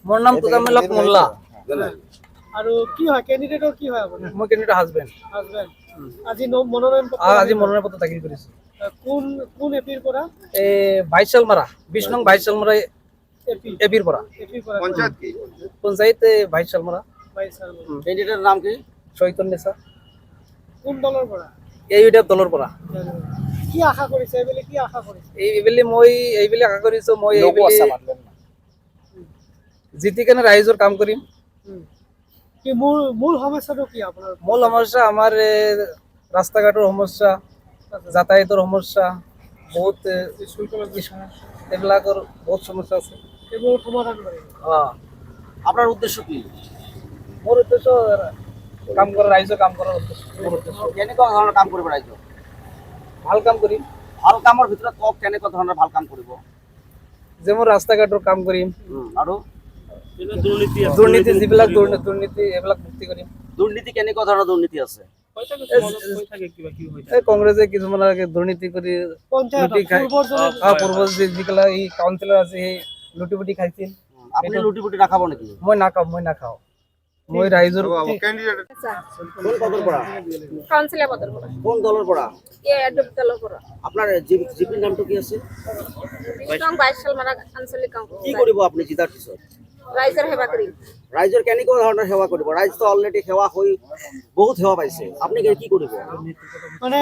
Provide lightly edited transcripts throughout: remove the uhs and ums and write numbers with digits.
মোৰ নাম তোকামিল হক মোল্লা। আৰু কি হয় ক্যান্ডিডেটৰ কি হয় আপোনাৰ মই কেণ্ডিডেট হাজবেণ্ড। আজি মনোনয়ন পত্ৰ আজি মনোনয়ন পত্ৰ দাখিল কৰিছো। কোন কোন এপিৰ পৰা এই 22 চালমাৰা 20 নং 22 চালমাৰা এপিৰ পৰা। পঞ্চায়ত কি পঞ্চায়ত 22 চালমাৰা। ক্যান্ডিডেটৰ নাম কি চৈতন্য নেছা। কোন দলৰ পৰা এইটা দলৰ পৰা। কি আশা কৰিছে এইবেলি কি আশা কৰিছে এইবেলি মই এইবেলি আশা কৰিছো মই এইবেলি জিতি কেনে ৰাইজৰ কাম কৰিম। কি মূল সমস্যাটো কি আপোনাৰ মূল সমস্যা আমাৰ ৰাস্তা ঘাটৰ সমস্যা, যাতায়াতৰ সমস্যা, বহুত এইবিলাকৰ বহুত সমস্যা আছে। এইবোৰ সমাধান কৰিব আপনাৰ উদ্দেশ্য কি? মোৰ উদ্দেশ্য কাম কৰা, ৰাইজৰ কাম কৰাৰ উদ্দেশ্য। মোৰ উদ্দেশ্য কেনেকুৱা ধৰণৰ কাম কৰিব ৰাইজৰ? ভাল কাম কৰিম। ভাল কামৰ ভিতৰত কওক কেনেকুৱা ধৰণৰ ভাল কাম কৰিব? যেমন ৰাস্তা ঘাটৰ কাম কৰিম আৰু দুৰ্নীতি যিবিলাক দুৰ্নীতি এইবিলাক মুক্তি কৰিম। দুৰ্নীতি কেনেকুৱা ধৰণৰ দুৰ্নীতি আছে? এই কংগ্ৰেছে কিছুমান দুৰ্নীতি কৰি লুটি খাই পূৰ্বৰ যিবিলাক এই কাউন্সিলৰ আছে সেই লুটি খাইছিল। আপুনি লুটি-পুটি নাখাব নেকি? মই নাখাওঁ। মই ৰাইজৰ কোন পদৰ পৰা? কাউন্সিলৰ পদৰ পৰা। কোন দলৰ পৰা? এডুপ দলৰ পৰা। আপোনাৰ জিপিৰ নামটো কি আছে? 20 নং 22 চালমাৰা আঞ্চলিক কি কাউন্সিল। কৰিব আপুনি জিতাৰ পিছত? ৰাইজৰ সেৱা কৰিম। ৰাইজৰ কেনেকুৱা ধৰণৰ সেৱা কৰিব? ৰাইজটো অলৰেডি সেৱা হৈ বহুত সেৱা পাইছে। আপুনি কি কৰিব? মানে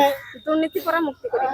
দুৰ্নীতিৰ পৰা মুক্তি কৰিম।